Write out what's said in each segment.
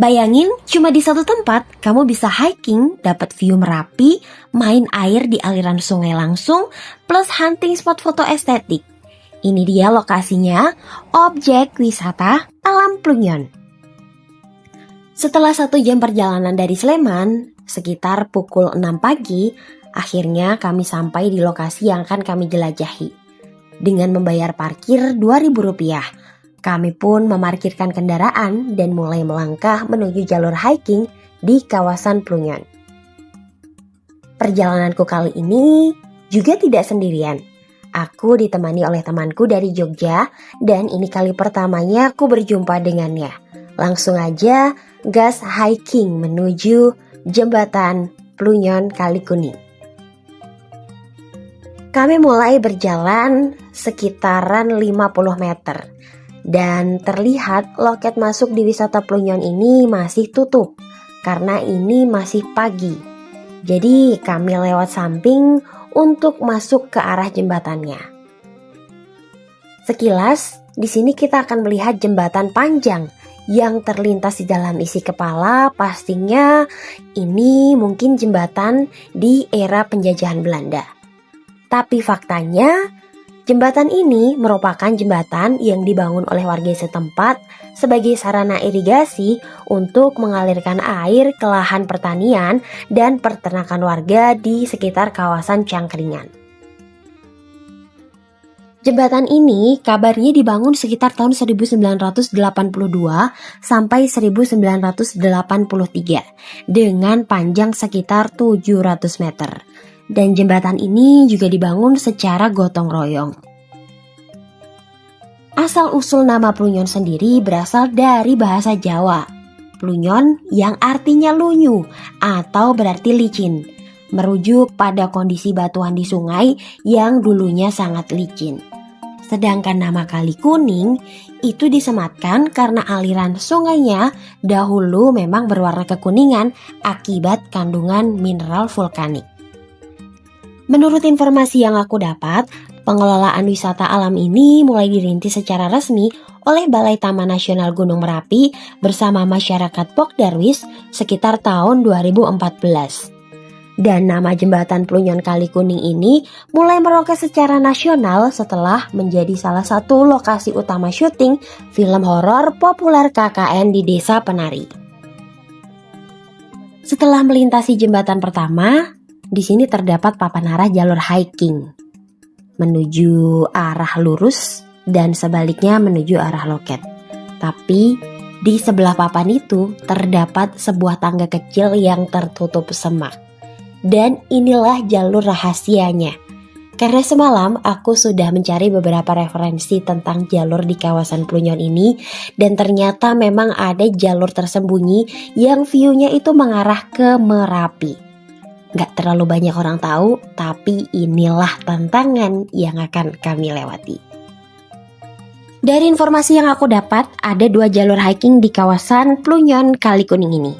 Bayangin cuma di satu tempat kamu bisa hiking, dapat view Merapi, main air di aliran sungai langsung, plus hunting spot foto estetik. Ini dia lokasinya, objek wisata Alam Plunyon. Setelah 1 jam perjalanan dari Sleman, sekitar pukul 6 pagi, akhirnya kami sampai di lokasi yang akan kami jelajahi. Dengan membayar parkir Rp2.000, kami pun memarkirkan kendaraan dan mulai melangkah menuju jalur hiking di kawasan Plunyon. Perjalananku kali ini juga tidak sendirian. Aku ditemani oleh temanku dari Jogja dan ini kali pertamanya aku berjumpa dengannya. Langsung aja gas hiking menuju jembatan Plunyon Kalikuning. Kami mulai berjalan sekitaran 50 meter. Dan terlihat loket masuk di wisata Plunyon ini masih tutup karena ini masih pagi. Jadi kami lewat samping untuk masuk ke arah jembatannya. Sekilas di sini kita akan melihat jembatan panjang yang terlintas di dalam isi kepala. Pastinya ini mungkin jembatan di era penjajahan Belanda. Tapi faktanya jembatan ini merupakan jembatan yang dibangun oleh warga setempat sebagai sarana irigasi untuk mengalirkan air ke lahan pertanian dan peternakan warga di sekitar kawasan Cangkringan. Jembatan ini kabarnya dibangun sekitar tahun 1982 sampai 1983 dengan panjang sekitar 700 meter. Dan jembatan ini juga dibangun secara gotong royong. Asal-usul nama Plunyon sendiri berasal dari bahasa Jawa. Plunyon yang artinya lunyu atau berarti licin, merujuk pada kondisi batuan di sungai yang dulunya sangat licin. Sedangkan nama Kalikuning itu disematkan karena aliran sungainya dahulu memang berwarna kekuningan akibat kandungan mineral vulkanik. Menurut informasi yang aku dapat, pengelolaan wisata alam ini mulai dirintis secara resmi oleh Balai Taman Nasional Gunung Merapi bersama masyarakat Pokdarwis sekitar tahun 2014. Dan nama jembatan Plunyon Kalikuning ini mulai meroket secara nasional setelah menjadi salah satu lokasi utama syuting film horor populer KKN di Desa Penari. Setelah melintasi jembatan pertama, di sini terdapat papan arah jalur hiking menuju arah lurus dan sebaliknya menuju arah loket. Tapi di sebelah papan itu terdapat sebuah tangga kecil yang tertutup semak. Dan inilah jalur rahasianya. Karena semalam aku sudah mencari beberapa referensi tentang jalur di kawasan Plunyon ini dan ternyata memang ada jalur tersembunyi yang view-nya itu mengarah ke Merapi. Gak terlalu banyak orang tahu, tapi inilah tantangan yang akan kami lewati. Dari informasi yang aku dapat, ada 2 jalur hiking di kawasan Plunyon Kalikuning ini.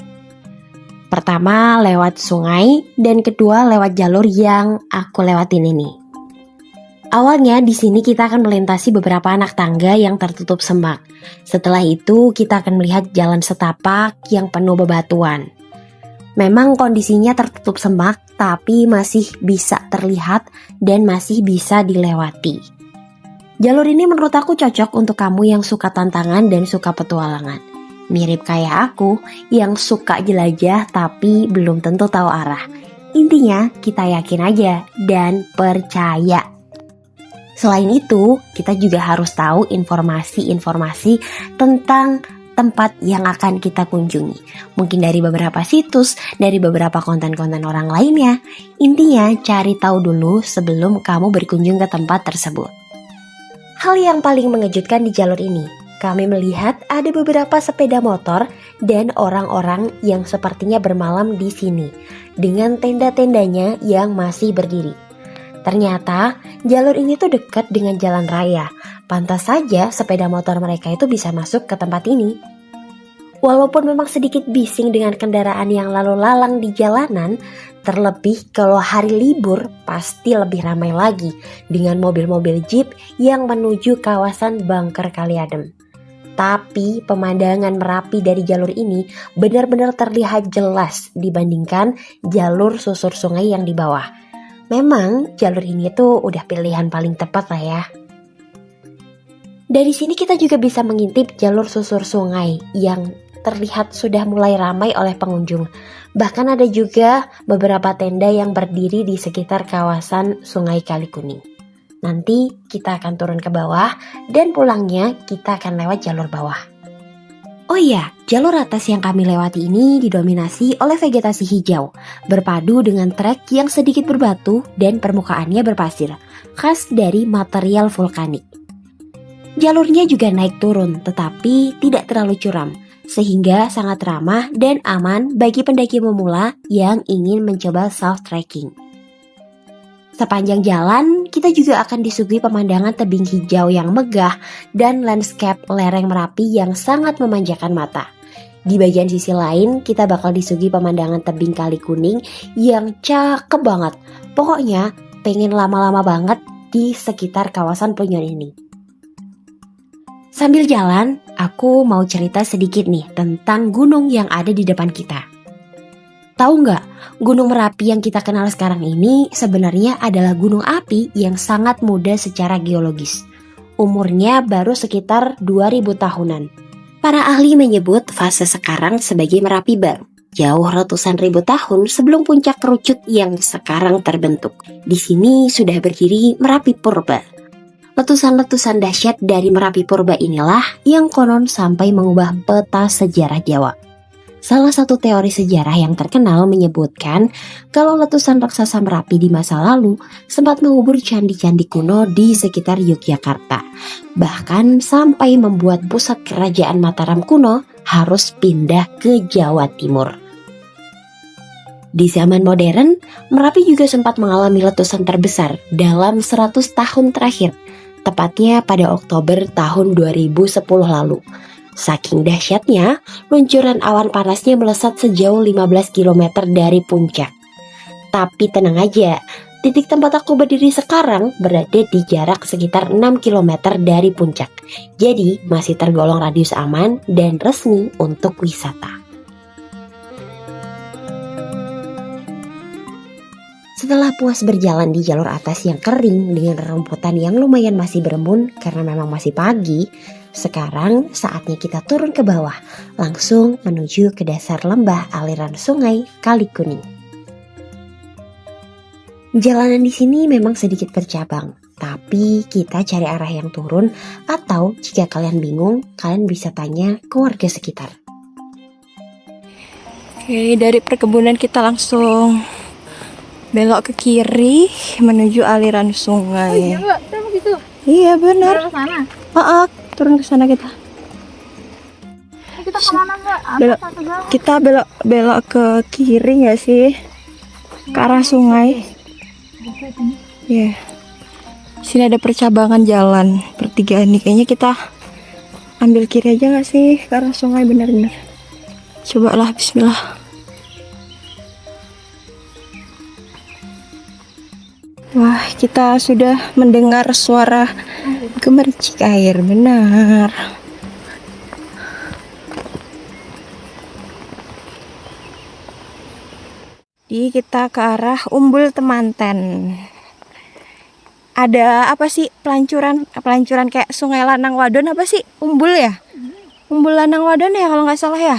Pertama lewat sungai dan kedua lewat jalur yang aku lewatin ini. Awalnya di sini kita akan melintasi beberapa anak tangga yang tertutup semak. Setelah itu kita akan melihat jalan setapak yang penuh bebatuan. Memang kondisinya tertutup semak, tapi masih bisa terlihat dan masih bisa dilewati. Jalur ini menurut aku cocok untuk kamu yang suka tantangan dan suka petualangan. Mirip kayak aku yang suka jelajah tapi belum tentu tahu arah. Intinya kita yakin aja dan percaya. Selain itu, kita juga harus tahu informasi-informasi tentang tempat yang akan kita kunjungi. Mungkin dari beberapa situs, dari beberapa konten-konten orang lainnya. Intinya cari tahu dulu sebelum kamu berkunjung ke tempat tersebut. Hal yang paling mengejutkan di jalur ini, kami melihat ada beberapa sepeda motor dan orang-orang yang sepertinya bermalam di sini dengan tenda-tendanya yang masih berdiri. Ternyata jalur ini tuh dekat dengan jalan raya. Pantas saja sepeda motor mereka itu bisa masuk ke tempat ini. Walaupun memang sedikit bising dengan kendaraan yang lalu lalang di jalanan, terlebih kalau hari libur pasti lebih ramai lagi dengan mobil-mobil jeep yang menuju kawasan Bangker Kaliadem. Tapi pemandangan Merapi dari jalur ini benar-benar terlihat jelas dibandingkan jalur susur sungai yang di bawah. Memang jalur ini tuh udah pilihan paling tepat lah ya. Dari sini kita juga bisa mengintip jalur susur sungai yang terlihat sudah mulai ramai oleh pengunjung. Bahkan ada juga beberapa tenda yang berdiri di sekitar kawasan Sungai Kalikuning. Nanti kita akan turun ke bawah dan pulangnya kita akan lewat jalur bawah. Oh iya, jalur atas yang kami lewati ini didominasi oleh vegetasi hijau, berpadu dengan trek yang sedikit berbatu dan permukaannya berpasir, khas dari material vulkanik. Jalurnya juga naik turun tetapi tidak terlalu curam, sehingga sangat ramah dan aman bagi pendaki pemula yang ingin mencoba self-trekking. Sepanjang jalan, kita juga akan disuguhi pemandangan tebing hijau yang megah dan landscape lereng Merapi yang sangat memanjakan mata. Di bagian sisi lain, kita bakal disuguhi pemandangan tebing Kalikuning yang cakep banget. Pokoknya, pengen lama-lama banget di sekitar kawasan Punyon ini. Sambil jalan, aku mau cerita sedikit nih tentang gunung yang ada di depan kita. Tahu nggak, Gunung Merapi yang kita kenal sekarang ini sebenarnya adalah gunung api yang sangat muda secara geologis. Umurnya baru sekitar 2000 tahunan. Para ahli menyebut fase sekarang sebagai Merapi baru, jauh ratusan ribu tahun sebelum puncak kerucut yang sekarang terbentuk. Di sini sudah berdiri Merapi Purba. Letusan-letusan dahsyat dari Merapi Purba inilah yang konon sampai mengubah peta sejarah Jawa. Salah satu teori sejarah yang terkenal menyebutkan kalau letusan raksasa Merapi di masa lalu sempat mengubur candi-candi kuno di sekitar Yogyakarta. Bahkan sampai membuat pusat kerajaan Mataram kuno harus pindah ke Jawa Timur. Di zaman modern, Merapi juga sempat mengalami letusan terbesar dalam 100 tahun terakhir, tepatnya pada Oktober tahun 2010 lalu. Saking dahsyatnya, luncuran awan panasnya melesat sejauh 15 km dari puncak. Tapi tenang aja, titik tempat aku berdiri sekarang berada di jarak sekitar 6 km dari puncak. Jadi masih tergolong radius aman dan resmi untuk wisata. Setelah puas berjalan di jalur atas yang kering dengan rerumputan yang lumayan masih berembun karena memang masih pagi, sekarang saatnya kita turun ke bawah, langsung menuju ke dasar lembah aliran sungai Kalikuning. Jalanan di sini memang sedikit bercabang, tapi kita cari arah yang turun atau jika kalian bingung, kalian bisa tanya ke warga sekitar. Oke, dari perkebunan kita langsung belok ke kiri menuju aliran sungai. Oh iya Mbak, kita gitu. Iya benar. Ke sana. Turun ke sana kita. Kita kemana Mbak? Belok. Kita belok ke kiri nggak sih? Ke arah sungai. Iya. Sini ada percabangan jalan pertigaan nih. Kayaknya kita ambil kiri aja nggak sih ke arah sungai benar-benar. Cobalah, Bismillah. Wah, kita sudah mendengar suara gemercik air, benar. Jadi kita ke arah Umbul Temanten. Ada apa sih pelancuran kayak Sungai Lanang Wadon apa sih? Umbul ya? Umbul Lanang Wadon ya kalau nggak salah ya?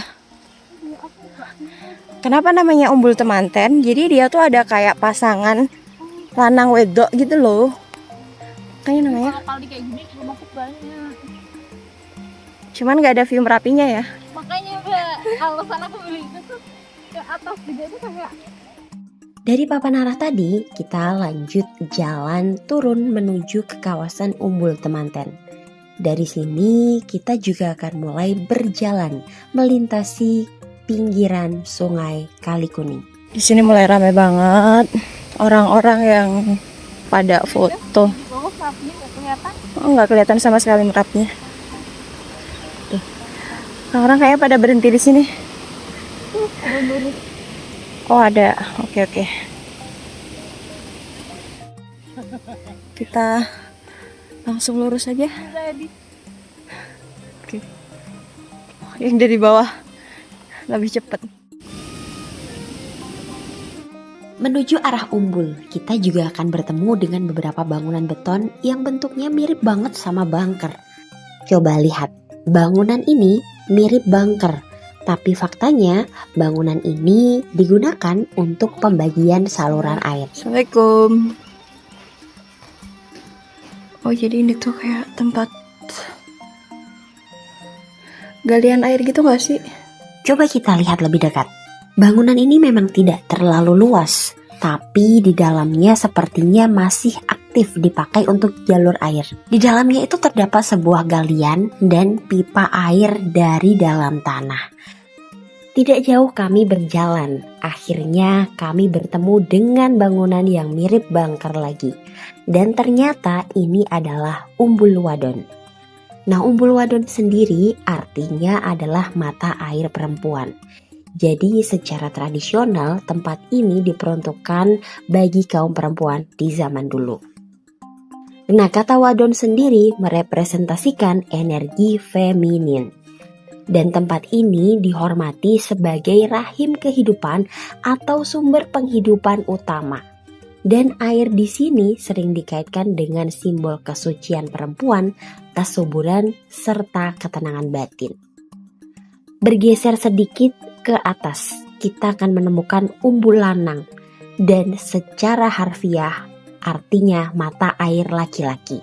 Kenapa namanya Umbul Temanten? Jadi dia tuh ada kayak pasangan lanang wedok gitu loh. Kayaknya namanya. Kalau kayak gini juga masuk banyak. Cuman nggak ada view Merapinya ya. Makanya Mbak, alasan aku milih itu tuh ke atas juga tuh kayak. Dari Papanarah tadi, kita lanjut jalan turun menuju ke kawasan Umbul Temanten. Dari sini kita juga akan mulai berjalan melintasi pinggiran sungai Kalikuning. Di sini mulai ramai banget. Orang-orang yang pada foto. Di bawah Merapinya nggak kelihatan. Oh, nggak kelihatan sama sekali Merapinya. Tuh. Orang kayaknya pada berhenti di sini. Oh ada. Oke. Kita langsung lurus aja. Oke. yang dari bawah lebih cepat. Menuju arah Umbul, kita juga akan bertemu dengan beberapa bangunan beton yang bentuknya mirip banget sama bunker. Coba lihat, bangunan ini mirip bunker, tapi faktanya bangunan ini digunakan untuk pembagian saluran air. Assalamualaikum. Oh, jadi ini tuh kayak tempat galian air gitu gak sih? Coba kita lihat lebih dekat. Bangunan ini memang tidak terlalu luas, tapi di dalamnya sepertinya masih aktif dipakai untuk jalur air. Di dalamnya itu terdapat sebuah galian dan pipa air dari dalam tanah. Tidak jauh kami berjalan, akhirnya kami bertemu dengan bangunan yang mirip bunker lagi. Dan ternyata ini adalah Umbul Wadon. Nah, Umbul Wadon sendiri artinya adalah mata air perempuan. Jadi secara tradisional tempat ini diperuntukkan bagi kaum perempuan di zaman dulu. Nah, kata wadon sendiri merepresentasikan energi feminin. Dan tempat ini dihormati sebagai rahim kehidupan atau sumber penghidupan utama. Dan air di sini sering dikaitkan dengan simbol kesucian perempuan, kesuburan, serta ketenangan batin. Bergeser sedikit ke atas, kita akan menemukan Umbul Lanang, dan secara harfiah artinya mata air laki-laki.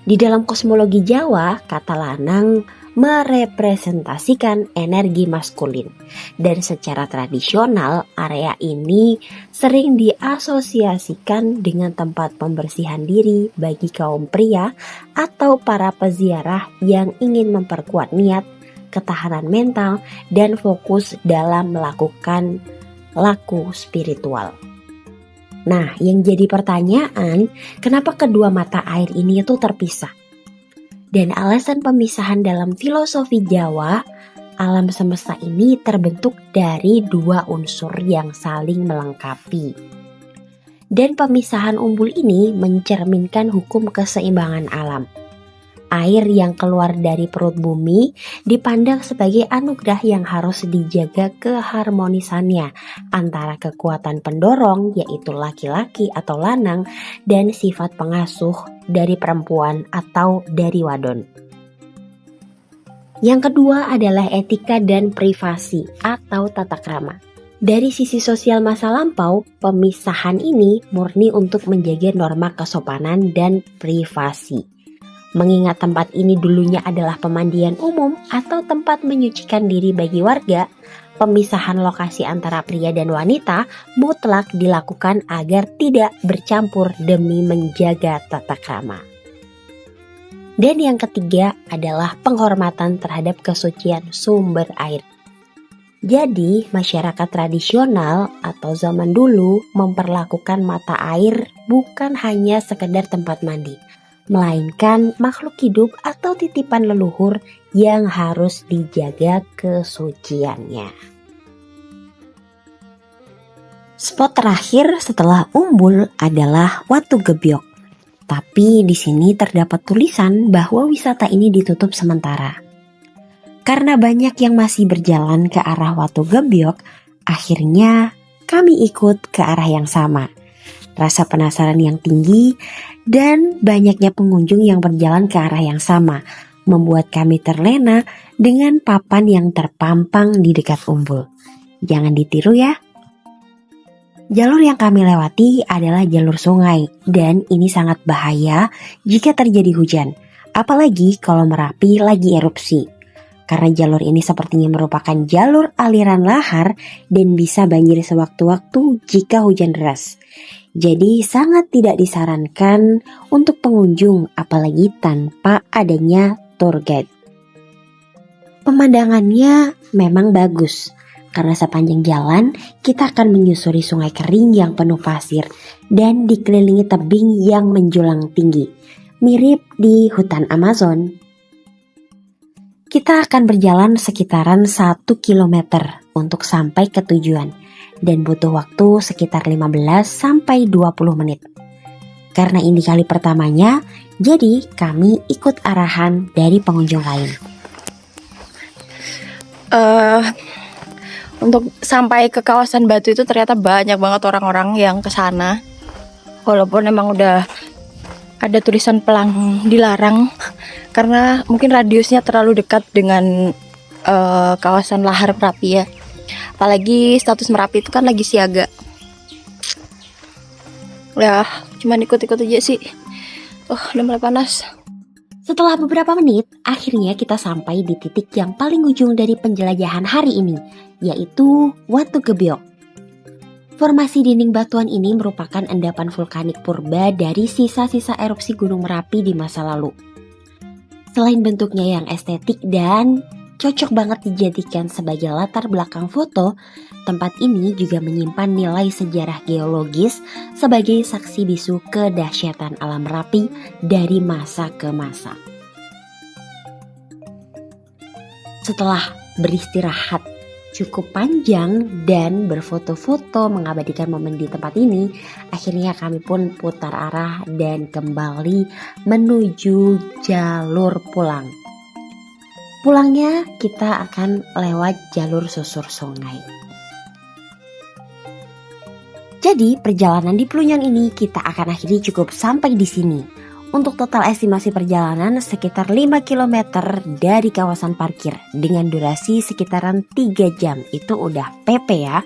Di dalam kosmologi Jawa, kata lanang merepresentasikan energi maskulin, dan secara tradisional area ini sering diasosiasikan dengan tempat pembersihan diri bagi kaum pria atau para peziarah yang ingin memperkuat niat, ketahanan mental, dan fokus dalam melakukan laku spiritual. Nah, yang jadi pertanyaan, kenapa kedua mata air ini itu terpisah? Dan alasan pemisahan dalam filosofi Jawa, alam semesta ini terbentuk dari dua unsur yang saling melengkapi. Dan pemisahan umbul ini mencerminkan hukum keseimbangan alam. Air yang keluar dari perut bumi dipandang sebagai anugerah yang harus dijaga keharmonisannya antara kekuatan pendorong yaitu laki-laki atau lanang dan sifat pengasuh dari perempuan atau dari wadon. Yang kedua adalah etika dan privasi atau tata krama. Dari sisi sosial masa lampau, pemisahan ini murni untuk menjaga norma kesopanan dan privasi. Mengingat tempat ini dulunya adalah pemandian umum atau tempat menyucikan diri bagi warga, pemisahan lokasi antara pria dan wanita mutlak dilakukan agar tidak bercampur demi menjaga tata krama. Dan yang ketiga adalah penghormatan terhadap kesucian sumber air. Jadi, masyarakat tradisional atau zaman dulu memperlakukan mata air bukan hanya sekedar tempat mandi, melainkan makhluk hidup atau titipan leluhur yang harus dijaga kesuciannya. Spot terakhir setelah umbul adalah Watu Gebyok. Tapi di sini terdapat tulisan bahwa wisata ini ditutup sementara. Karena banyak yang masih berjalan ke arah Watu Gebyok, akhirnya kami ikut ke arah yang sama. Rasa penasaran yang tinggi dan banyaknya pengunjung yang berjalan ke arah yang sama membuat kami terlena dengan papan yang terpampang di dekat umbul. Jangan ditiru ya. Jalur yang kami lewati adalah jalur sungai dan ini sangat bahaya jika terjadi hujan, apalagi kalau Merapi lagi erupsi. Karena jalur ini sepertinya merupakan jalur aliran lahar dan bisa banjir sewaktu-waktu jika hujan deras. Jadi sangat tidak disarankan untuk pengunjung apalagi tanpa adanya tour guide. Pemandangannya memang bagus karena sepanjang jalan kita akan menyusuri sungai kering yang penuh pasir dan dikelilingi tebing yang menjulang tinggi, mirip di hutan Amazon. Kita akan berjalan sekitaran 1 km untuk sampai ke tujuan. Dan butuh waktu sekitar 15 sampai 20 menit. Karena ini kali pertamanya, jadi kami ikut arahan dari pengunjung lain. Untuk sampai ke kawasan Batu itu ternyata banyak banget orang-orang yang ke sana. Walaupun emang udah ada tulisan pelang dilarang karena mungkin radiusnya terlalu dekat dengan kawasan lahar Merapi ya. Apalagi status Merapi itu kan lagi siaga. Ya, cuman ikut-ikut aja sih. Udah mulai panas. Setelah beberapa menit, akhirnya kita sampai di titik yang paling ujung dari penjelajahan hari ini, yaitu Watu Gebyok. Formasi dinding batuan ini merupakan endapan vulkanik purba dari sisa-sisa erupsi Gunung Merapi di masa lalu. Selain bentuknya yang estetik dan cocok banget dijadikan sebagai latar belakang foto, tempat ini juga menyimpan nilai sejarah geologis sebagai saksi bisu kedahsyatan alam Merapi dari masa ke masa. Setelah beristirahat cukup panjang dan berfoto-foto mengabadikan momen di tempat ini, akhirnya kami pun putar arah dan kembali menuju jalur pulang. Pulangnya kita akan lewat jalur susur sungai. Jadi perjalanan di Plunyang ini kita akan akhiri cukup sampai di sini. Untuk total estimasi perjalanan sekitar 5 km dari kawasan parkir dengan durasi sekitaran 3 jam. Itu udah PP ya.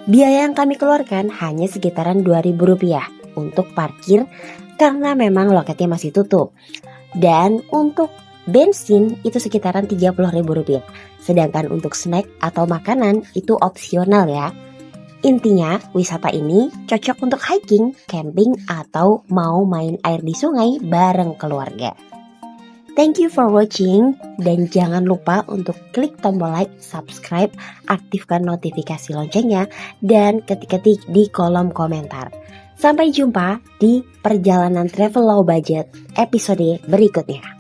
Biaya yang kami keluarkan hanya sekitaran Rp2.000 untuk parkir karena memang loketnya masih tutup. Dan untuk bensin itu sekitaran Rp30.000. Sedangkan untuk snack atau makanan itu opsional ya. Intinya, wisata ini cocok untuk hiking, camping, atau mau main air di sungai bareng keluarga. Thank you for watching, dan jangan lupa untuk klik tombol like, subscribe, aktifkan notifikasi loncengnya, dan ketik-ketik di kolom komentar. Sampai jumpa di perjalanan travel low budget episode berikutnya.